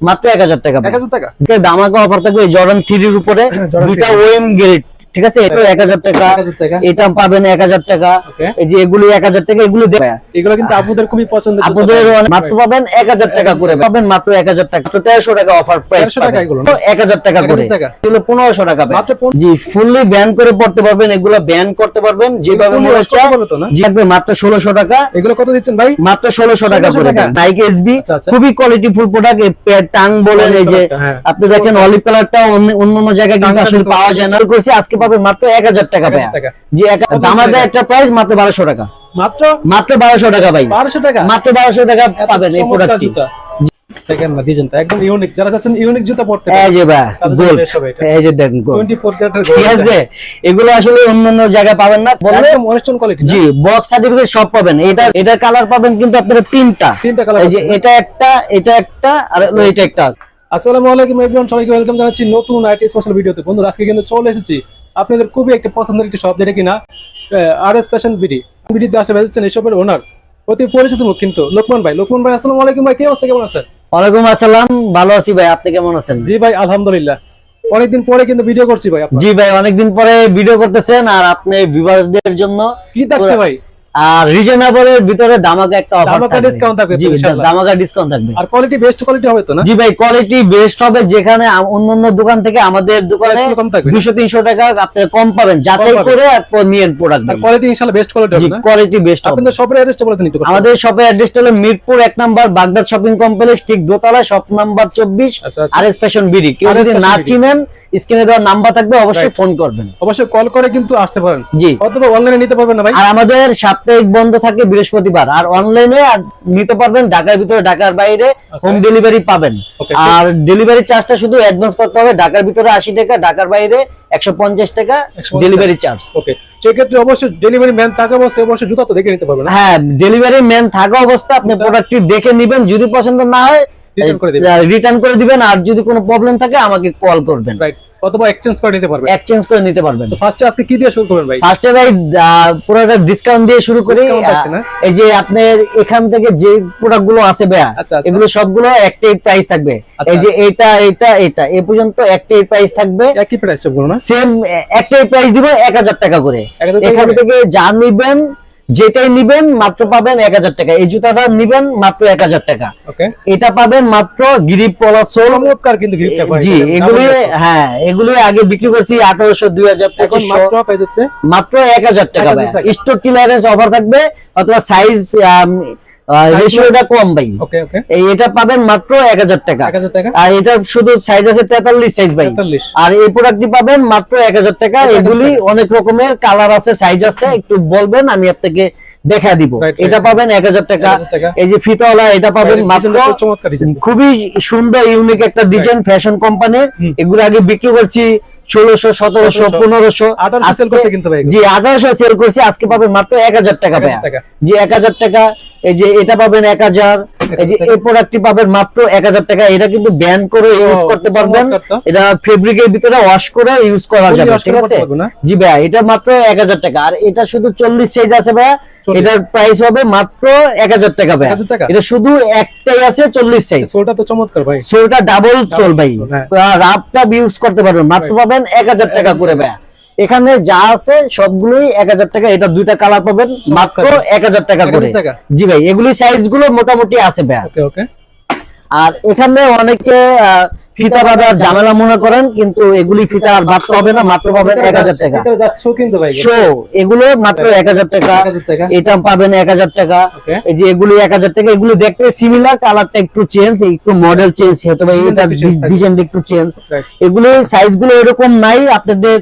মাত্র 1000 টাকা। 1000 টাকা দামাকা অফার থাকবে জর্ডান 3 এর উপরে দুইটা ওএম গ্রেড, ঠিক আছে, এটা 1000 টাকা, এটা পাবেন 1000 টাকা। এই যে এগুলো 1000 টাকা, এগুলো এগুলো কিন্তু আপুদের খুবই পছন্দের, আপুদের মাত্র পাবেন 1000 টাকা করে, পাবেন মাত্র 1000 টাকা, 1300 টাকা অফার প্রাইস, 1300 টাকা এগুলো 1000 টাকা করে, এগুলো 1500 টাকা মাত্র। জি ফুললি ব্যান করে পড়তে পারবেন, এগুলো ব্যান করতে পারবেন যেভাবে মনে চায়, জি থাকবে মাত্র 1600 টাকা। এগুলো কত দিচ্ছেন ভাই? মাত্র 1600 টাকা করে। নাইকি এসবি খুবই কোয়ালিটি ফুল প্রোডাক্ট, টাং বলেন, এই যে আপনি দেখেন অলিভ কালারটা অন্যান্য জায়গায় কিন্তু আসলে পাওয়া যায় না, করছি আজকে পাবেন মাত্র 1000 টাকা ভাই। জি দামাদা একটা প্রাইস মাত্র 1200 টাকা, মাত্র 1200 টাকা ভাই, 1200 টাকা, মাত্র 1200 টাকা পাবেন এই প্রোডাক্টটি। দেখেন না ডিজাইনটা একদম ইউনিক, যারা চাচ্ছেন ইউনিক জুতা পরতে, এই যে ভাই গোল্ড, এই যে দেখেন 24 ক্যারেটের গোল্ড, ঠিক আছে, এগুলো আসলে অন্যান্য জায়গায় পাবেন না, বললে একদম অনেস্টন কোয়ালিটি। জি বক্স সার্টিফিকেট সব পাবেন। এটা কালার পাবেন কিন্তু আপনারা তিনটা কালার, এই যে এটা একটা, এটা একটা, আর এটা একটা। আসসালামু আলাইকুম এভরিওয়ান, সবাইকে ওয়েলকাম জানাচ্ছি নতুন আইটি স্পেশাল ভিডিওতে। বন্ধুরা আজকে কিন্তু চলে এসেছি আপনাদের খুবই একটা পছন্দের একটি শপ, যেটা কিনা আরএস ফ্যাশন বিডিতে আসতে বেজেছেন এই শপের ওনার, অতি পরিচিত মুখ কিন্তু লোকমান ভাই। লোকমান ভাই আসসালামু আলাইকুম ভাই, কি অবস্থা, কেমন আছেন? ওয়ালাইকুম আসসালাম, ভালো আছি ভাই, আপনি কেমন আছেন? জি ভাই আলহামদুলিল্লাহ, অনেকদিন পরে কিন্তু ভিডিও করছি ভাই। জি ভাই অনেকদিন পরে ভিডিও করতেছেন, আর আপনি ভিউয়ার্সদের জন্য কি থাকছে ভাই? আর রিজনেবলের ভিতরে দামাকা একটা অফার থাকবে, দামাকা ডিসকাউন্ট থাকবে, জি দামাকা ডিসকাউন্ট থাকবে। আর কোয়ালিটি বেস্ট কোয়ালিটি হবে তো না? জি ভাই কোয়ালিটি বেস্ট হবে, যেখানে অন্যান্য দোকান থেকে আমাদের দোকানে 200-300 টাকা আপনি কম পাবেন, যাচাই করে নিয়েন প্রোডাক্ট। আর কোয়ালিটি ইনশাআল্লাহ বেস্ট কোয়ালিটি হবে না? জি কোয়ালিটি বেস্ট হবে। আপনাদের শপের অ্যাড্রেসটা বলে দিন একটু। আমাদের শপের অ্যাড্রেসটা হলো Mirpur 1 number Baghdad shopping complex, ঠিক দোতলা, shop number 24, RS fashion BD. কেউ যদি না চিনেন স্ক্রিনে দেওয়া নাম্বার থাকবে, অবশ্যই ফোন করবেন, অবশ্যই কল করে কিন্তু আসতে পারেন। জি অথবা অনলাইনে নিতে পারবেন না ভাই? আর আমাদের সাপ্তাহিক বন্ধ থাকে বৃহস্পতিবার, আর অনলাইনে নিতে পারবেন ঢাকার ভিতরে, ঢাকার বাইরে হোম ডেলিভারি পাবেন। আর ডেলিভারি চার্জটা শুধু অ্যাডভান্স করতে হবে, ঢাকার ভিতরে 80 টাকা, ঢাকার বাইরে 150 টাকা ডেলিভারি চার্জ। ওকে, সেই ক্ষেত্রে অবশ্যই ডেলিভারি ম্যান থাকা অবস্থায় অবশ্যই জুতা তো দেখে নিতে পারবেন। হ্যাঁ ডেলিভারি ম্যান থাকা অবস্থা আপনি প্রোডাক্টটি দেখে নেবেন, যদি পছন্দ না হয় রিটার্ন করে দিবেন, আর যদি কোনো প্রবলেম থাকে আমাকে কল করবেন, রাইট, অথবা এক্সচেঞ্জ করে নিতে পারবেন, এক্সচেঞ্জ করে নিতে পারবেন। তো ফার্স্টে আজকে কি দিয়ে শুরু করবেন ভাই? ফার্স্টে ভাই পুরোটা ডিসকাউন্ট দিয়ে শুরু করি। এই যে আপনার এখান থেকে যে প্রোডাক্টগুলো আছে ভাই, এগুলো সবগুলো একটাই প্রাইস থাকবে। এই যে এটা এটা এটা এই পর্যন্ত একটাই প্রাইস থাকবে, একই প্রাইস সবগুলো না, সেম একটাই প্রাইস দিব 1000 টাকা করে। এখান থেকে যা নিবেন, যেটাই নিবেন মাত্র পাবেন 1000 টাকা। এই জুতাটা নিবেন মাত্র 1000 টাকা, এটা পাবেন মাত্র গ্রিপ পলা সোল, চমৎকার কিন্তু গ্রিপটা পাবেন। জি এগুলো, হ্যাঁ এগুলো আগে বিক্রি করছি 1800, 2000, এখন মাত্র প্রাইস হচ্ছে মাত্র 1000 টাকা। স্টক ক্লিয়ারেন্স অফার থাকবে, অথবা সাইজ রেশিওটা কম ভাই। ওকে ওকে, এটা পাবেন মাত্র 1000 টাকা। 1000 টাকা, আর এটা শুধু সাইজ আছে 43 সাইজ ভাই। আর এই প্রোডাক্টটি পাবেন মাত্র 1000 টাকা। এগুলি অনেক রকমের কালার আছে, সাইজ আছে, একটু বলবেন আমি আপনাকে দেখা দিব। এটা পাবেন 1000 টাকা। এই যে ফিতাওয়ালা, এটা পাবেন মাত্র, খুবই সুন্দর ইউনিক একটা ডিজাইন, ফ্যাশন কোম্পানির। এগুলো আগে বিক্রি করছি 1600, 1700, 1500, 1800 সেল করছে কিন্তু ভাই। জি 1800 সেল করছি, আজকে পাবেন মাত্র 1000 টাকা ভাই। জি 1000 টাকা। এই যে এটা পাবেন 1000। এই যে এই প্রোডাক্টটি পাবেন মাত্র 1000 টাকা। এটা কিন্তু ব্যান্ড করে ইউজ করতে পারবেন, এটা ফেব্রিকের ভিতরে ওয়াশ করে ইউজ করা যাবে, ঠিক আছে? জি ভাই এটা মাত্র 1000 টাকা। আর এটা শুধু 40 সাইজ আছে ভাই, এটার প্রাইস হবে মাত্র 1000 টাকা ভাই। এটা শুধু একটাই আছে 40 সাইজ। সোলটা তো চমৎকার ভাই, সোলটা ডাবল সোল ভাই, রাফটা ইউজ করতে পারবেন, মাত্র পাবেন 1000 টাকা করে ভাই। এখানে যা আছে সবগুলোই 1000 টাকা। এটা দুইটা কালার পাবেন মাত্র 1000 টাকা করে। জি ভাই এগুলি সাইজ গুলো মোটামুটি আছে ভাই। ওকে ওকে। আর এখানে অনেকে ফিতা বাঁধার ঝামেলা মনে করেন, কিন্তু এগুলি ফিতা আর বাঁধতে হবে না, মাত্র পাবেন 1000 টাকা। শো এগুলো মাত্র 1000 টাকা। এটা পাবেন 1000 টাকা। এই যে এগুলি 1000 টাকা। এগুলো দেখতে সিমিলার, কালারটা একটু চেঞ্জ, একটু মডেল চেঞ্জ হতে পারে, এটা ডিজাইনটা একটু চেঞ্জ। এগুলো সাইজ গুলো এরকম নাই, আপনাদের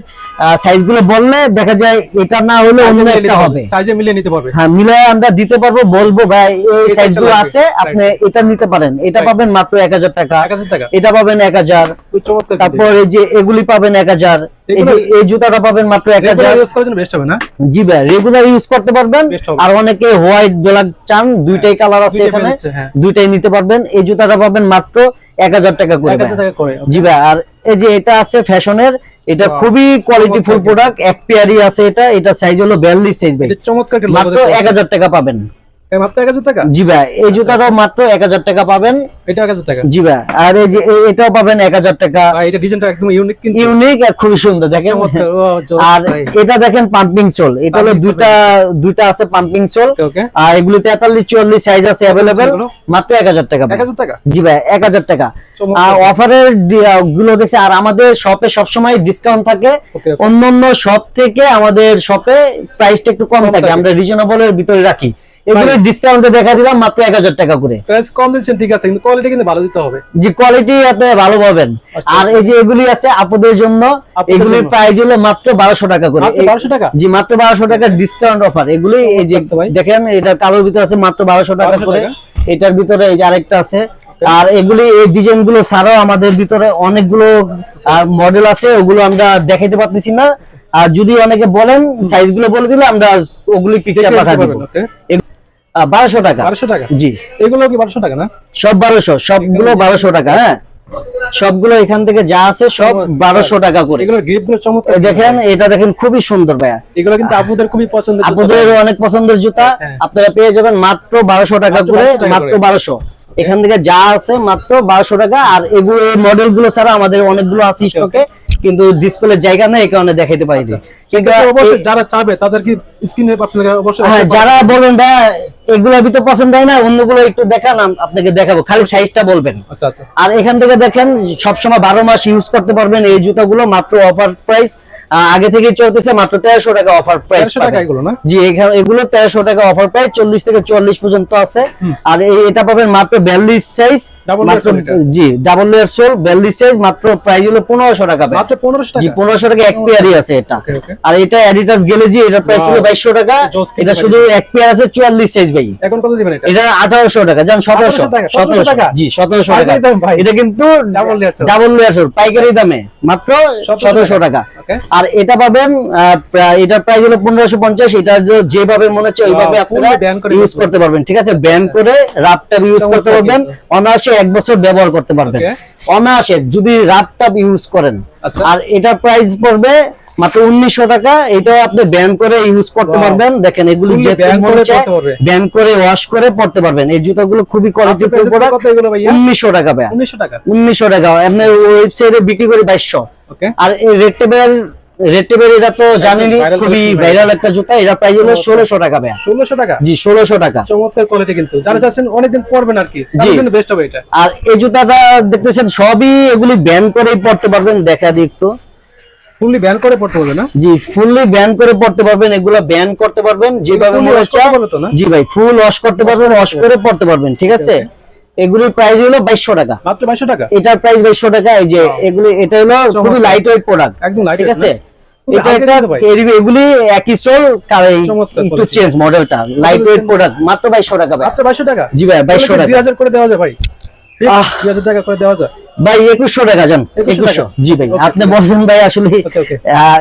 সাইজ গুলো বললে দেখা যায় এটা না হলে অন্য একটা হবে, সাইজে মিলিয়ে নিতে পারবে। হ্যাঁ মিলিয়ে আমরা দিতে পারবো, বলবো ভাই এই সাইজ গুলো আছে, আপনি এটা নিতে পারেন। এটা পাবেন মাত্র 1000 টাকা। এটা পাবেন 1000। তারপর এই যে এগুলি পাবেন 1000। এই জুতাটা পাবেন মাত্র 1000। ইউজ করার জন্য বেস্ট হবে না? জি ভাই রেগুলার ইউজ করতে পারবেন। আর অনেকে হোয়াইট ব্ল্যাক চান, দুইটাই কালার আছে এখানে, দুইটাই নিতে পারবেন। এই জুতাটা পাবেন মাত্র 1000 টাকা করে। জি ভাই। আর এই যে এটা আছে ফ্যাশনের, এটা খুবই কোয়ালিটি ফুল প্রোডাক্ট, এক পেয়ারই আছে। এটা সাইজ হলো 42 সাইজ ভাই, চমৎকার, মাত্র 1000 টাকা পাবেন। মাত্র 1000 টাকা। জি ভাই, এই জুতাটাও মাত্র 1000 টাকা পাবেন। এটা 1000 টাকা। জি ভাই, আর এই যে এটাও পাবেন 1000 টাকা। ভাই এটা ডিজাইনটা একদম ইউনিক, কিন্তু ইউনিক আর খুবই সুন্দর দেখেন। আর এটা দেখেন পাম্পিং সোল, এটা হলো দুইটা আছে পাম্পিং সোল। আর এগুলি 43 44 সাইজ আছে अवेलेबल, মাত্র 1000 টাকা। 1000 টাকা। জি ভাই, 1000 টাকা। আর অফারের গুলো দেখছে, আর আমাদের শপে সবসময় ডিসকাউন্ট থাকে। অন্যান্য শপ থেকে আমাদের শপে প্রাইসটা একটু কম থাকে, আমরা রিজনেবলের ভিতরে রাখি। এগুলো ডিসকাউন্টে দেখা দিলাম মাত্র 1000 টাকা করে। প্রাইস কম দিচ্ছেন ঠিক আছে, কিন্তু কোয়ালিটি কিন্তু ভালো দিতে হবে। জি, কোয়ালিটি আপনি ভালো পাবেন। আর এই যে এগুলি আছে আপুদের জন্য, এগুলির প্রাইস হলো মাত্র 1200 টাকা করে। 1200 টাকা? জি, মাত্র 1200 টাকা ডিসকাউন্ট অফার। এগুলি এই যে দেখেন, এটা কালোর ভিতরে আছে মাত্র 1200 টাকা করে। এটার ভিতরে এই যে আরেকটা আছে। আর এগুলি এই ডিজাইন গুলো ছাড়াও আমাদের ভিতরে অনেকগুলো মডেল আছে, ওগুলো আমরা দেখাইতে পারতেছি না। আর যদি অনেকে বলেন সাইজ গুলো বলে দিলে আমরা ওগুলি পিকচার পাঠিয়ে দেব। 1200 টাকা। 1200 টাকা? জি। এগুলো কি 1200 টাকা না? সব 1200, সবগুলো 1200 টাকা। হ্যাঁ, সবগুলো এখান থেকে যা আছে সব 1200 টাকা করে। এগুলো গ্রিপগুলো চমৎকার দেখেন, এটা দেখেন খুবই সুন্দর ভাইয়া। এগুলো কিন্তু আপুদের খুবই পছন্দের জুতা। আপুদের অনেক পছন্দের জুতা, আপনারা পেয়ে যাবেন মাত্র 1200 টাকা করে। মাত্র 1200, এখান থেকে যা আছে মাত্র 1200 টাকা। আর এগুলো মডেল গুলো ছাড়া আমাদের অনেকগুলো আছে স্টকে, কিন্তু ডিসপ্লে জায়গা নেই, এই কারণে দেখাইতে পারি না। কিন্তু অবশ্যই যারা চাবে তাদের কি স্ক্রিনে আপনারা অবশ্যই, হ্যাঁ, যারা বলেন ভাই এগুলোর ভিতর পছন্দ হয় না, অন্যগুলো একটু দেখান, আপনাকে দেখাবো, খালি সাইজটা বলবেন। আচ্ছা আচ্ছা। আর এখান থেকে দেখেন সবসময় 12 মাস ইউজ করতে পারবেন এই জুতাগুলো, মাত্র অফার প্রাইস আগে থেকেই চলতেছে, মাত্র 1300 টাকা অফার প্রাইস। 1300 টাকা এগুলো না? জি, এগুলো 1300 টাকা অফার প্রাইস, 40 থেকে 44 পর্যন্ত আছে। আর এটা পাবেন মাত্র 42 সাইজ। জি, ডাবল লেয়ার সোল, 42 সাইজ, মাত্র প্রাইস হলো 1500 টাকা। মাত্র 1500 টাকা? জি, 1500 টাকা। এক পেয়ারই আছে এটা। আর এটা অ্যাডিডাস গ্যালেজি, এটা প্রাইস হলো 2200 টাকা। এটা শুধু এক পেয়ার আছে 44 সাইজ ভাই। এখন কত দিবেন এটা? এটা 1800 টাকা। জান 1700 টাকা। জি, 1700 টাকা। এটা কিন্তু ডাবল লেয়ার সোল পাইকারি দামে মাত্র 1700 টাকা। আর এটা পাবেন, এটা প্রাইস হলো 1550। এটা যেভাবে মনে হচ্ছে ওইভাবে আপনারা ইউজ করতে পারবেন। ঠিক আছে, ব্যান করে রাফটাপ ইউজ করতে পারবেন, অনায়াসে 1 বছর ব্যবহার করতে পারবেন অনায়াসে যদি রাফটাপ ইউজ করেন। আর এটা প্রাইস পড়বে মাত্র 1900 টাকা। এটাও আপনি ব্যান করে ইউজ করতে পারবেন। দেখেন, এগুলি যে ব্যান করে ওয়াশ করে পড়তে পারবেন। এই জুতাগুলো খুবই কোয়ালিটিফুল প্রোডাক্ট। 1900 টাকা ভাই। 1900 টাকা। 1900 টাকা। আপনি ওয়েবসাইটে বিক্রি করে 2200। আর এই রেড টেবেল এটা তো জানেনই, খুবই ভাইরাল একটা জুতা। এটা প্রাইস হলো 1600 টাকা ভাই। 1600 টাকা? জি, 1600 টাকা। চমৎকার কোয়ালিটি, কিন্তু যারা চাচ্ছেন অনেকদিন পরবেন আর কি, তার জন্য বেস্ট হবে এটা। আর এই জুতাটা দেখতেছেন সবই এগুলি ব্যান করেই পড়তে পারবেন। দেখা দিই একটু। ফুললি ব্যান করে পড়তে হবে না? জি, ফুললি ব্যান করে পড়তে পারবেন। এগুলা ব্যান করতে পারবেন যেভাবে মনে হচ্ছে। জি ভাই, ফুল ওয়াশ করতে পারবেন, ওয়াশ করে পড়তে পারবেন। ঠিক আছে, এগুলির প্রাইস হলো 2200 টাকা। মাত্র 2200 টাকা? এটার প্রাইস 2200 টাকা। এই যে এগুলি, এটা হলো খুবই লাইট ওয়েট প্রোডাক্ট। একদম লাইট। ঠিক আছে, এটা একটা এগুলি একই সোল, একটু চেঞ্জ মডেলটা, লাইট ওয়েট প্রোডাক্ট। মাত্র 2200 টাকা। মাত্র 2200 টাকা? জি ভাই, 2200 টাকা। 2000 করে দেওয়া যায় ভাই? 2000 টাকা করে দেওয়া যায় ভাই? 2100 টাকা। জান 2100? জি ভাই, আপনি বলছেন ভাই আসলে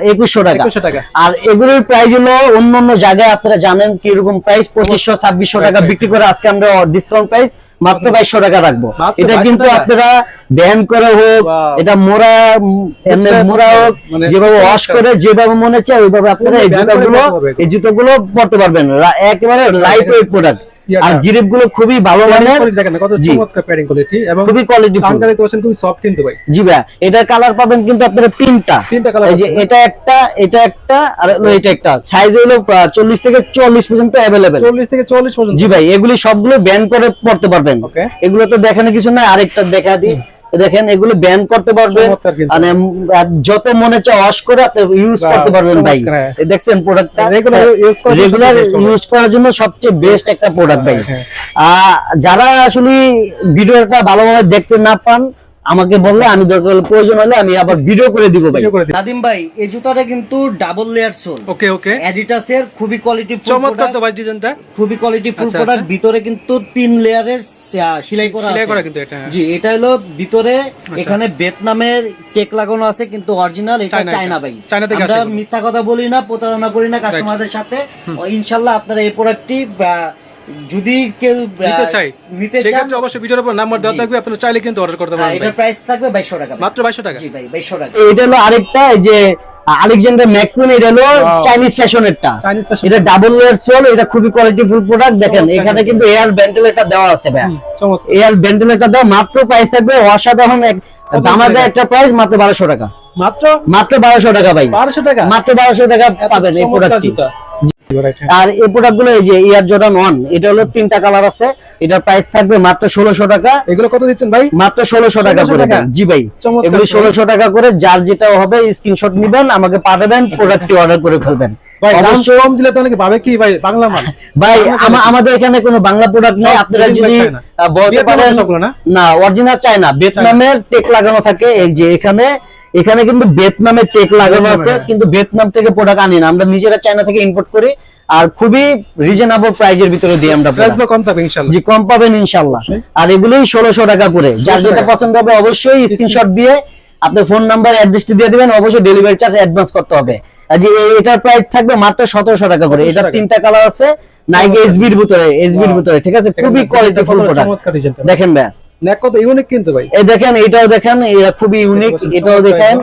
2100 টাকা। আর এগুলোর প্রাইস হলো অন্য জায়গায় আপনারা জানেন কি রকম প্রাইস, 2500 2600 টাকা বিক্রি করে। আজকে আমরা ডিসকাউন্ট প্রাইস মাত্র 2200 টাকা রাখবো। এটা কিন্তু আপনারা ব্যান করে হোক, এটা মোড়া এমনি মোড়া হোক, যেভাবে ওয়াশ করে যেভাবে মনে চায় ওইভাবে আপনারা এই জুতোগুলো পড়তে পারবেন। একেবারে লাইট ওয়েট প্রোডাক্ট। আর গ্রিপ গুলো খুবই ভালো মানের। দেখেন কত চমৎকার প্যাডিং কোয়ালিটি এবং খুবই কোয়ালিটি। কানটা দেখতে পাচ্ছেন খুবই সফট কিন্তু ভাই। জি ভাই, এটার কালার পাবেন কিন্তু আপনারা তিনটা কালার। এই যে এটা একটা, এটা একটা, আর এটা একটা। সাইজ হলো 40 থেকে 44 পর্যন্ত अवेलेबल। 40 থেকে 44 পর্যন্ত? জি ভাই, এগুলি সবগুলো ব্যান করে পড়তে পারবেন। এগুলো তো দেখানোর কিছু না। আরেকটা দেখা দিই। দেখেন, এগুলো ব্যান করতে পারবেন, মানে যত মনে চায় ওয়াশ করে আপনি ইউজ করতে পারবেন ভাই। দেখছেন প্রোডাক্টটা রেগুলার ইউজ করার জন্য সবচেয়ে বেস্ট একটা প্রোডাক্ট ভাই। যারা আসলে ভিডিওটা ভালোভাবে দেখতে না পান, আমাকে বললে আমি দরকার হলে, প্রয়োজন হলে আমি আবার ভিডিও করে দিব ভাই। নাদিম ভাই, এই জুতাটা কিন্তু ডাবল লেয়ার সোল। ওকে ওকে। অ্যাডিডাসের খুবই কোয়ালিটিফুল, চমৎকার তো ভাই ডিজাইনটা। খুবই কোয়ালিটিফুল প্রোডাক্ট। ভিতরে কিন্তু 3 লেয়ারের সেলাই করা কিন্তু এটা। জি, এটা হলো ভিতরে এখানে ভিয়েতনামের টেক লাগানো আছে, কিন্তু অরিজিনাল এটা চায়না ভাই। আমরা মিথ্যা কথা বলি না, প্রতারণা করি না কাস্টমারদের সাথে। ইনশাআল্লাহ আপনারা এই প্রোডাক্টটি যদি কেউ নিতে চান, সেক্ষেত্রে অবশ্যই ভিডিওর উপর নাম্বার দেওয়া থাকবে, আপনারা চাইলে কিন্তু অর্ডার করতে পারবেন। এটার প্রাইস থাকবে 2200 টাকা। মাত্র 2200 টাকা? জি ভাই, 2200 টাকা। এটা হলো আরেকটা, এই যে আলেকজান্ডার ম্যাকুইন, এটা হলো চাইনিজ ফ্যাশনেরটা, এটা ডাবল লেয়ার সোল, এটা খুবই কোয়ালিটিফুল প্রোডাক্ট। দেখেন এখানে কিন্তু এয়ার ভেন্টিলেটর দেওয়া আছে ভাই, এয়ার ভেন্টিলেটর দেওয়া, মাত্র প্রাইস থাকবে অসাধারণ এক দামাকা একটা প্রাইস, মাত্র 1200 টাকা, মাত্র 1200 টাকা ভাই, 1200 টাকা, মাত্র 1200 টাকা পাবেন এই প্রোডাক্টটি। আর এই প্রোডাক্ট গুলো এই যে এয়ার জর্ডান 1, এটা হলো 3টা কালার আছে, এটার প্রাইস থাকবে মাত্র 1600 টাকা। এগুলো কত দিচ্ছেন ভাই? মাত্র 1600 টাকা করে। জি ভাই, এগুলো 1600 টাকা করে, যার যেটা হবে স্ক্রিনশট নেবেন, আমাকে পাঠাবেন, প্রোডাক্টটি অর্ডার করে ফেলবেন। ভাই অবশ্যই কম দিলে তো অনেকে ভাবে কি ভাই বাংলা মাল। ভাই আমাদের এখানে কোনো বাংলা প্রোডাক্ট নাই, আপনারা যদি বলতে পারেন না অরিজিনাল চায়না, ভিয়েতনামের টেক লাগানো থাকে। এই যে এখানে কিন্তু ভিয়েতনামের টেক লাগানো আছে, কিন্তু ভিয়েতনাম থেকে প্রোডাক্ট আনি না, আমরা নিজেরা চায়না থেকে ইম্পোর্ট করি, আর খুবই রিজনেবল প্রাইজের ভিতরে দিই আমরা। প্রাইস কম থাকবে ইনশাআল্লাহ। জি কম পাবেন ইনশাআল্লাহ। আর এগুলোই 1600 টাকা করে, যার যেটা পছন্দ হবে অবশ্যই স্ক্রিনশট দিয়ে আপনার ফোন নাম্বার অ্যাড্রেসটি দিয়ে দিবেন, অবশ্যই ডেলিভারি চার্জ অ্যাডভান্স করতে হবে। আর যে এটার প্রাইস থাকবে মাত্র 1700 টাকা করে। এটা 3টা কালার আছে, নাইকি এসবির ভিতরে, ঠিক আছে, খুবই কোয়ালিটিফুল প্রোডাক্ট। দেখেন ভাই নেক কত ইউনিক কিন্তু ভাই, এই দেখেন এটাও দেখেন, এটা খুবই ইউনিক, এটাও দেখেন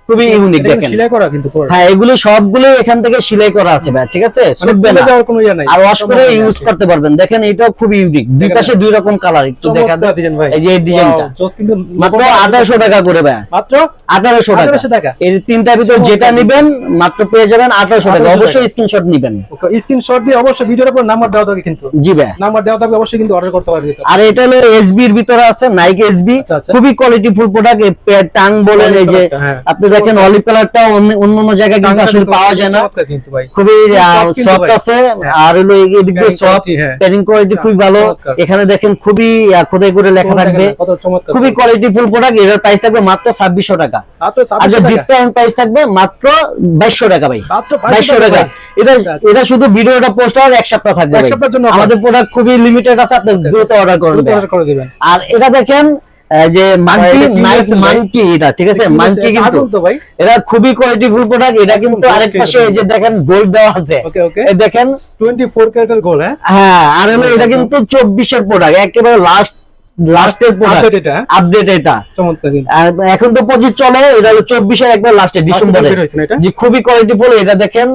খুবই ইউনিক। দেখেন সেলাই করা কিন্তু পুরো, হ্যাঁ এগুলো সবগুলো এখান থেকে সেলাই করা আছে ভাই, ঠিক আছে, ছুটবে না, আর ওয়াশ করে ইউজ করতে পারবেন। দেখেন এটাও খুবই ইউনিক, দুই পাশে দুই রকম কালার, একটু দেখেন এই যে এই ডিজাইনটা মাত্র 1800 টাকা করে ভাই, মাত্র 1800 টাকা। এই তিনটার ভিতর যেটা নেবেন মাত্র পেয়ে যাবেন 1800 টাকা। অবশ্যই স্ক্রিনশট নেবেন, স্ক্রিনশট দিয়ে অবশ্যই ভিডিওর উপর নাম্বার দেওয়া থাকবে কিন্তু। জি ভাই, নাম্বার দেওয়া থাকবে, অবশ্যই কিন্তু অর্ডার করতে পারবেন। আর এটা হলো এসবি এর ভিতরে আছে, নাইকি এসবি, খুবই কোয়ালিটিফুল প্রোডাক্ট। টাং বলেন, এই যে আপনি দেখেন অলিভ কালারটা অন্য জায়গায় কিন্তু আসলে পাওয়া যায় না, খুবই সফট আছে, আর হলো এদিক দিয়ে সফট, প্যাডিং কোয়ালিটি খুবই ভালো। এখানে দেখেন খুবই খোদাই করে লেখা থাকবে, খুবই কোয়ালিটিফুল প্রোডাক্ট। এটার প্রাইস থাকবে মাত্র 2600 টাকা, আর ডিসকাউন্ট প্রাইস থাকবে মাত্র 2200 টাকা ভাই, 2200 টাকা। এটা শুধু ভিডিওটা পোস্ট হওয়ার এক সপ্তাহ থাকবে, আমাদের প্রোডাক্ট খুবই লিমিটেড আছে, আপনি দ্রুত অর্ডার করে দিবেন। আর এটা দেখেন যে মাঙ্কি, এটা ঠিক আছে, মাঙ্কি কিন্তু এটা খুবই কোয়ালিটিফুল প্রোডাক্ট। এটা কিন্তু আরেক পাশে এই যে দেখেন গোল্ড দেওয়া আছে, এই দেখেন 24 ক্যারেটের গোল্ড। হ্যাঁ, আর হলো এটা কিন্তু 24 এর প্রোডাক্ট, একেবারে লাস্টের প্রোডাক্ট, আপডেট এটা চমৎকার। এখন তো 25 চলে, এটা হলো 24 এর একবার লাস্টে ডিসেম্বরে, জি খুবই কোয়ালিটিফুল। এটা দেখেন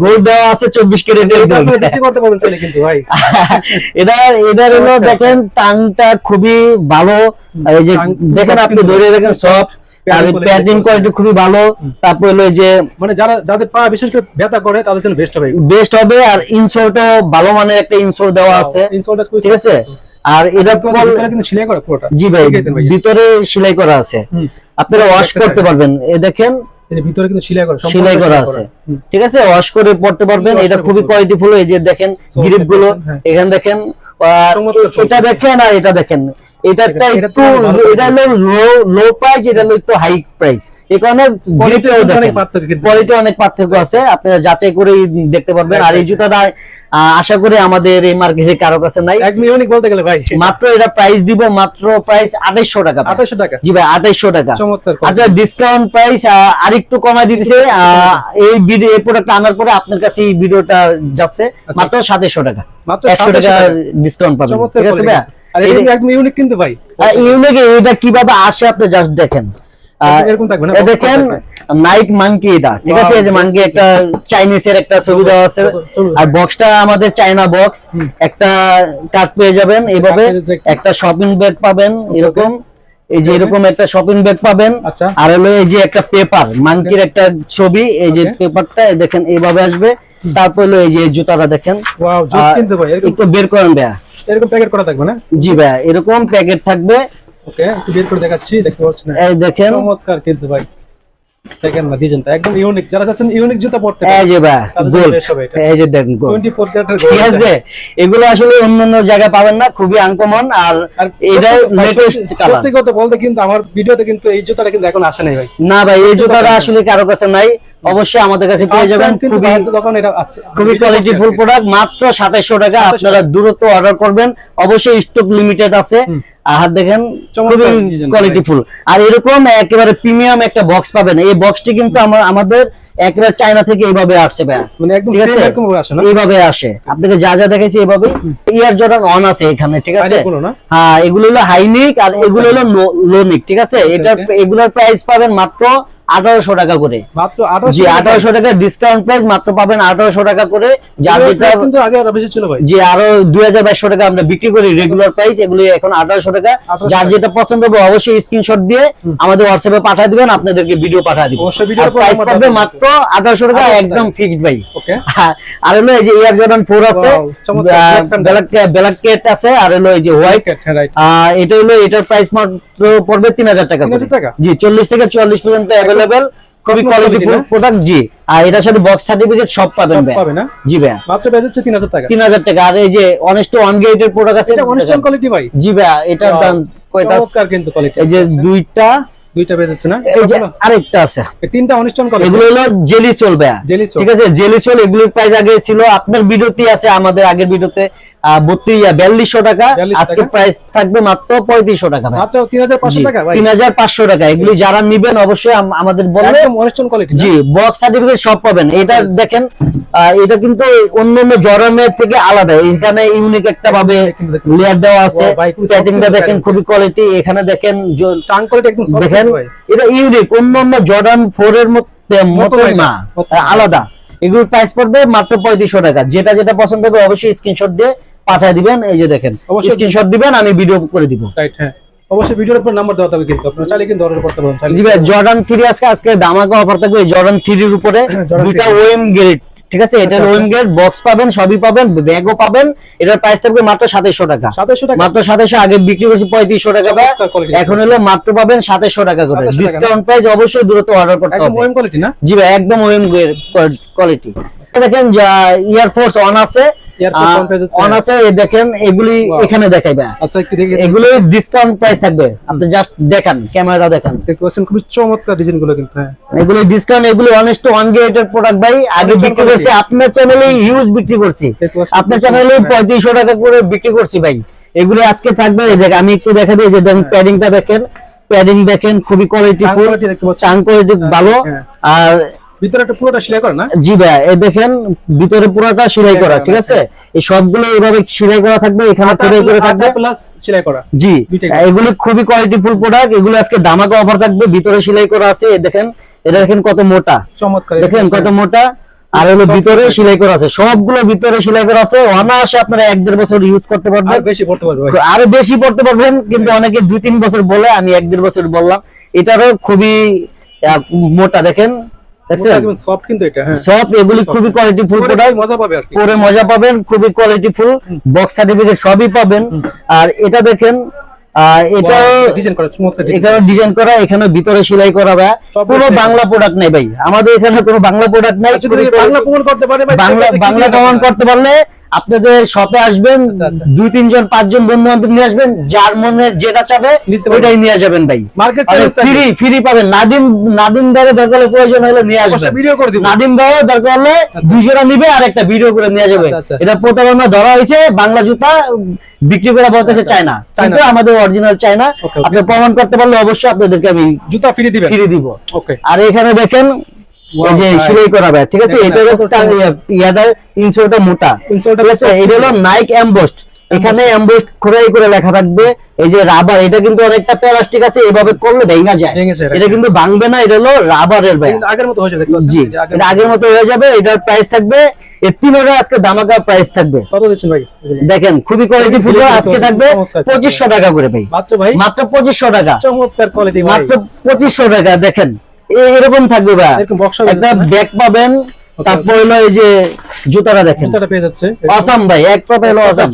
গোল্ড দেওয়া আছে, 24 ক্যারেটের গোল্ড, বিক্রি করতে পারবেন চাইলে কিন্তু ভাই। এটা হলো দেখেন টাংটা খুবই ভালো, এই যে দেখেন আপনি ধরে দেখেন সব প্যাডিং কোয়ালিটি খুবই ভালো। তারপর হলো যে মানে যাদের পা বিশেষ করে ব্যথা করে তাদের জন্য বেস্ট হবে। আর ইনসোলটাও ভালো মানের একটা ইনসোল দেওয়া আছে, ঠিক আছে। আর এটা কিন্তু সেলাই করা পুরোটা, জি ভাই ভিতরে সেলাই করা আছে, আপনারা ওয়াশ করতে পারবেন। এই দেখেন ভিতরে কিন্তু সেলাই করা আছে, ঠিক আছে, ওয়াশ করে পড়তে পারবেন। এটা খুবই কোয়ালিটিফুল। এই যে দেখেন গ্রিপ গুলো, এখানে দেখেন, এটা দেখেন, আর এটা দেখেন, এটা একটু এটা হলো লো প্রাইস, এটা হলো একটু হাই প্রাইস, এই কারণে কোয়ালিটি অনেক পার্থক্য আছে, আপনারা যাচাই করে দেখতে পারবেন। আর এই জুতাটা আশা করি আমাদের এই মার্কেটে কারো কাছে নাই, একদম ইউনিক বলতে গেলে ভাই। মাত্র এটা প্রাইস দিব মাত্র প্রাইস 2800 টাকা, 2800 টাকা, জি ভাই 2800 টাকা। চমৎকার। আচ্ছা ডিসকাউন্ট প্রাইস আরেকটু কমায় দিতেছে, এই ভিডিও এই প্রোডাক্ট আনার পরে আপনার কাছে এই ভিডিওটা যাচ্ছে মাত্র 2700 টাকা, মাত্র 100 টাকা ডিসকাউন্ট পাবেন, ঠিক আছে ভাই। আর এটা একদম ইউনিক কিন্তু ভাই, ইউনিক। এটা কিভাবে আসে আপনি জাস্ট দেখেন, এরকম থাকবে না, দেখেন নাইক মাঙ্কি, এটা ঠিক আছে, এই যে মাঙ্কি একটা চাইনিজের একটা ছবি দেওয়া আছে, আর বক্সটা আমাদের চায়না বক্স। একটা কার্ড পেয়ে যাবেন এইভাবে, একটা শপিং ব্যাগ পাবেন এরকম, এই যে এরকম একটা শপিং ব্যাগ পাবেন। আর হলো এই যে একটা পেপার, মাঙ্কির একটা ছবি, এই যে পেপারটা দেখেন এইভাবে আসবে। তারপর হলো এই যে জুতাটা দেখেন, ওয়াও জোস কিন্তু ভাই, একটু বের করেন ভাই, এরকম প্যাকেট করা থাকবে না? জি ভাই এরকম প্যাকেট থাকবে। ওকে একটু বের করে দেখাচ্ছি, দেখতে পাচ্ছেন, এই দেখেন চমৎকার কিন্তু ভাই, দেখেন না ডিজাইনটা একদম ইউনিক। যারা চাচ্ছেন ইউনিক জুতা পরতে, এই যে ভাই গোল্ড, এই যে দেখেন 24 ক্যারেটের গোল্ড, ঠিক আছে, এগুলো আসলে অন্যান্য জায়গায় পাবেন না, খুবই আনকমন। আর এটা লেটেস্ট কালার। সত্যি কথা বলতে কিন্তু আমার ভিডিওতে কিন্তু এই জুতাটা কিন্তু এখন আসে নাই ভাই। না ভাই এই জুতাটা আসলে কারো কাছে নাই, অবশ্যই আমাদের কাছে পেয়ে যাবেন, খুবই কোয়ালিটিফুল প্রোডাক্ট, মাত্র 2700 টাকা। আপনারা দ্রুত অর্ডার করবেন, অবশ্যই স্টক লিমিটেড আছে। আর দেখেন খুবই কোয়ালিটিফুল। আর এরকম একেবারে প্রিমিয়াম একটা বক্স পাবেন, এই বক্সটি কিন্তু আমাদের একেবারে চায়না থেকে এইভাবে আসছে ভাই, মানে একদম এরকম ভাবে আসে না, এইভাবে আসে। আপনাকে যা যা দেখাইছি এইভাবে। ইয়ার জর্ডান 1 আছে এখানে, ঠিক আছে, হ্যাঁ এগুলো হলো হাইনিক, আর এগুলো হলো লোনিক, ঠিক আছে। এটা এগুলোর প্রাইস পাবেন মাত্র 1800 টাকা করে, মাত্র জি 1800 টাকা ডিসকাউন্ট প্রাইস, মাত্র পাবেন 1800 টাকা করে। যার যেটা কিন্তু আগে আরো বেশি ছিল ভাই, জি আরো 2200 টাকা আমরা বিক্রি করি রেগুলার প্রাইস, এগুলো এখন 1800 টাকা। যার যেটা পছন্দ হবে অবশ্যই স্ক্রিনশট দিয়ে আমাদের হোয়াটসঅ্যাপে পাঠিয়ে দিবেন, আপনাদেরকে ভিডিও পাঠিয়ে দিব। অবশ্যই ভিডিওর পর প্রাইস পাবে মাত্র 1800 টাকা, একদম ফিক্সড ভাই। ওকে, আর হলো এই যে এয়ার জর্ডান 4 আছে, ব্ল্যাক কেট আছে, আর হলো এই যে হোয়াইট, এটা হলো এটার প্রাইস মাত্র পড়বে 3000 টাকা। জি 40 থেকে 44 পর্যন্ত अवेलेबल, খুবই কোয়ালিটিফুল প্রোডাক্ট। জি আর এটার সাথে বক্স সার্টিফিকেট সব পাবেন ভাই। জি ভাই মাত্র প্রাইস হচ্ছে 3000 টাকা। 3000 টাকা। আর এই যে অনেস্ট ওয়ান গেটের প্রোডাক্ট আছে, এটা অনেস্ট কোয়ালিটি ভাই। জি ভাই এটার দাম কয়টা? চমৎকার কিন্তু কোয়ালিটি। এই যে দুইটা পেজ আছে না, এই যে আরেকটা আছে, এই তিনটা অনিস্টন কোয়ালিটি। এগুলো হলো জেলি সোল ভাই, ঠিক আছে জেলি সোল। এগুলোর প্রাইস আগে ছিল আপনার ভিডিওতে আছে, আমাদের আগের ভিডিওতে 4200 টাকা, আজকে প্রাইস থাকবে মাত্র 3500 টাকা ভাই, মাত্র 3500 টাকা ভাই, 3500 টাকা। এগুলি যারা নেবেন অবশ্যই আমাদের বললে, একদম অনিস্টন কোয়ালিটি। জি বক্স সার্টিফিকেট সব পাবেন। এটা দেখেন, এটা কিন্তু অন্যান্য জর্ডানের থেকে আলাদা, এখানে ইউনিক একটা ভাবে লেয়ার দেওয়া আছে, সেটিংটা দেখেন খুবই কোয়ালিটি। এখানে দেখেন টাং কোয়ালিটি একদম সফট দেখেন, এটা ইউনিক, অন্যান্য জর্ডান 4 এর মতো না, আলাদা। এগুলোর প্রাইস পড়বে মাত্র 3500 টাকা। যেটা যেটা পছন্দ হবে অবশ্যই স্ক্রিনশট দিয়ে পাঠিয়ে দিবেন। এই যে দেখেন, স্ক্রিনশট দিবেন, আমি ভিডিও করে দিব। রাইট, হ্যাঁ অবশ্যই ভিডিওর উপর নাম্বার দেওয়া থাকবে, কিন্তু আপনারা চাইলে কিন্তু অর্ডার করতে পারেন। জি ভাই জর্ডান 3 আজকে ধামাকা অফার থাকবে। জর্ডান 3 এর উপরে দুইটা ওএম গ্রেড, ঠিক আছে, এটা ওএম গ্রেড বক্স পাবেন, সবই পাবেন, ব্যাগও পাবেন। এটার প্রাইস থাকবে মাত্র 2700 টাকা। 2700 টাকা মাত্র 2700, আগে বিক্রি করছি 3500 টাকা, এখন হলো মাত্র পাবেন 2700 টাকা করে ডিসকাউন্ট প্রাইস। অবশ্যই দ্রুত অর্ডার করতে হবে, একদম ওএম কোয়ালিটি না? জি ভাই একদম ওএম কোয়ালিটি। দেখেন এয়ারফোর্স অন আছে, অন আছে, দেখেন এগুলি এখানে দেখাইবে। আচ্ছা একটু দেখি, এগুলো ডিসকাউন্ট প্রাইস থাকবে, আপনি জাস্ট দেখেন, ক্যামেরা দেখেন, দেখতে পাচ্ছেন খুবই চমৎকার ডিজাইন গুলো কিন্তু। হ্যাঁ এগুলো ডিসকাউন্ট, এগুলো অনেস্ট ওয়ান গেটের প্রোডাক্ট ভাই। আগে বিক্রি করছি আপনার চ্যানেলে ইউজ বিক্রি করছি, আপনার চ্যানেলে 3500 টাকা করে বিক্রি করছি ভাই। এগুলো আজকে থাকবে, দেখেন আমি একটু দেখা দিই, যে দেখেন প্যাডিংটা দেখেন, প্যাডিং দেখেন খুবই কোয়ালিটিফুল, চাং কোয়ালিটি ভালো। আর ভিতরে একটা পুরোটা সেলাই করা না? জি ভাই এই দেখেন ভিতরে পুরোটা সেলাই করা, ঠিক আছে। এই সবগুলো এইভাবে সেলাই করা থাকবে, এখানে খোদাই করে থাকবে প্লাস সেলাই করা। জি এগুলো খুবই কোয়ালিটিফুল প্রোডাক্ট। এগুলো আজকে ধামাকা অফার থাকবে, ভিতরে সেলাই করা আছে। দেখেন এটা দেখেন কত মোটা, চমৎকার দেখেন কত মোটা। আর হলো ভিতরে সেলাই করা আছে, সবগুলো ভিতরে সেলাই করা আছে। অনায়াসে আপনারা 1-1.5 বছর ইউজ করতে পারবেন, আর বেশি পড়তে পারবেন, আরো বেশি পড়তে পারবেন। কিন্তু অনেকে 2-3 বছর বলে, আমি 1-1.5 বছর বললাম। এটারও খুবই মোটা, দেখেন দেখছেন সফট কিন্তু এটা। হ্যাঁ সব এগুলি খুবই কোয়ালিটিফুল প্রোডাক্ট, মজা পাবে আর কি, পরে মজা পাবেন, খুবই কোয়ালিটিফুল, বক্স সার্টিফিকেট সবই পাবেন। আর এটা দেখেন, এটা ডিজাইন করা চমৎকার, এখানে ডিজাইন করা, এখানে ভিতরে সেলাই করা ভাই। কোনো বাংলা প্রোডাক্ট নাই ভাই, আমাদের এখানে কোনো বাংলা প্রোডাক্ট নাই। বাংলা প্রমাণ করতে পারে ভাই, বাংলা প্রমাণ করতে পারলে আপনাদের শপে আসবেন, 2-3 জন 5 জন বন্ধু বান্ধব নিয়ে আসবেন, যার মনে যেটা চাবে ওইটাই নিয়ে যাবেন ভাই। মার্কেট ফ্রি পাবেন। নাদিম ভাইয়ের দরকার হলে, প্রয়োজন হলে নিয়ে আসবেন, ভিডিও করে দিব। নাদিম ভাইও দরকার হলে 2 জোড়া নিবে আর একটা ভিডিও করে নিয়ে যাবে। এটা প্রতারণা ধরা হয়েছে, বাংলা জুতা বিক্রি করে বলতেছে চায়না, কিন্তু আমাদের অরিজিনাল চায়না। আপনি প্রমাণ করতে পারলে অবশ্যই আপনাদেরকে আমি জুতা ফ্রি দিব। ওকে। আর এখানে দেখেন এই যে সেলাই করা ভাই, ঠিক আছে। এটা ইয়াটা ইনসোলটা মোটা, ঠিক আছে। এটা হলো নাইক এমবসড, এখানে এমবসড খোদাই করে লেখা থাকবে। এই যে রাবার, এটা কিন্তু অনেকটা প্লাস্টিক আছে, এভাবে করলে ভেঙে যায়, এটা কিন্তু ভাঙবে না। এটা হলো রাবারের ভাই, আগের মতো হয়ে যাবে। জি এটা আগের মতো হয়ে যাবে। এটার প্রাইস থাকবে, এই তিনটা আজকে ধামাকা প্রাইস থাকবে। কত দিচ্ছেন ভাই? দেখেন খুবই কোয়ালিটিফুল, আজকে থাকবে 2500 টাকা করে ভাই, মাত্র ভাই, মাত্র 2500 টাকা, চমৎকার কোয়ালিটি ভাই, মাত্র 2500 টাকা। দেখেন এরকম থাকবে ভাই, একটা ব্যাগ পাবেন। তারপর হলো এই যে জুতাটা দেখেন, জুতাটা পেয়ে যাচ্ছে অসাম ভাই, এক কথা হলো অসাম।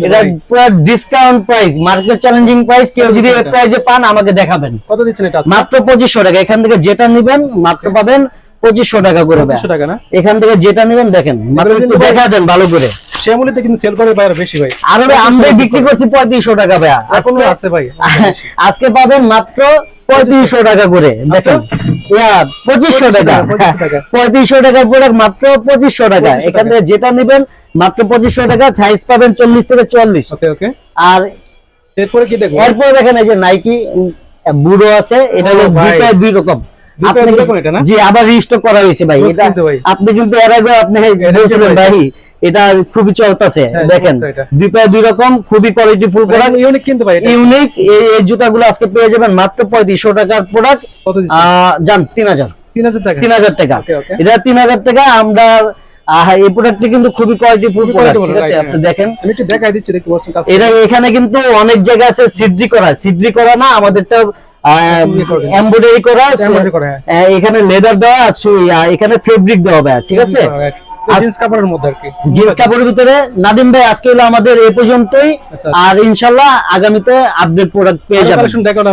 এটা পুরো discount price, market challenging price. কেউ যদি এই প্রাইসে পান আমাকে দেখাবেন। কত দিচ্ছেন এটা? মাত্র 2500 টাকা। এখান থেকে যেটা নেবেন মাত্র পাবেন 2500 টাকা করে। 2500 টাকা না? এখান থেকে যেটা নেবেন দেখেন, মাত্র একটু দেখা দেন ভালো করে। শ্যামলিতে কিন্তু সেল করে বাইরে বেশি ভাই, আর আমরা বিক্রি করছি 3500 টাকা ভাই, এখনো আছে ভাই। আজকে পাবেন মাত্র 3500 টাকা করে। দেখেন 2500 টাকা, 3500 টাকার প্রোডাক্ট মাত্র 2500 টাকা। এখান থেকে যেটা নেবেন মাত্র 2500 টাকা। সাইজ পাবেন 40 থেকে 44। ওকে ওকে। আর এরপরে কি দেখবো? এরপরে দেখেন এই যে নাইকি বুড়ো আছে, এটা হলো দুই রকম। জি আবার রিস্টক করা হয়েছে ভাই, এটা আপনি কিন্তু এর আগে আপনি বলছিলেন ভাই এটা খুবই চলতেছে হ্যাঁ, দেখেন চমৎকার এটা। দুই পায়ে দুই রকম খুবই কোয়ালিটিফুল প্রোডাক্ট ইউনিক কিন্তু ভাই এটা। ইউনিক এই জুতাগুলো আজকে পেয়ে যাবেন মাত্র 3500 টাকার প্রোডাক্ট কত দিচ্ছেন? জান 3000 3000 টাকা 3000 টাকা ওকে ওকে এটা 3000 টাকা আমরা এই প্রোডাক্টটি কিন্তু খুবই কোয়ালিটিফুল খুবই প্রোডাক্ট quality ঠিক আছে right, আপনি হ্যাঁ। দেখেন আমি একটু দেখাই দিচ্ছি দেখতে পাচ্ছেন কাজ এটা এখানে কিন্তু অনেক জায়গা আছে সিদ্রি করা না আমাদেরটা এমব্রয়ডারি করা Embroidery করা, হ্যাঁ। এখানে লেদার দেওয়া আছে এখানে ফেব্রিক দেওয়া হবে ঠিক আছে জিন্স কাপড়ের মধ্যে আর কি জিন্স কাপড়ের ভিতরে নাদিম ভাই আজকে হলো আমাদের এই পর্যন্তই আচ্ছা। আর ইনশাআল্লাহ আগামীতে আপডেট প্রোডাক্ট পেয়ে যাবেন কালেকশন দেখানো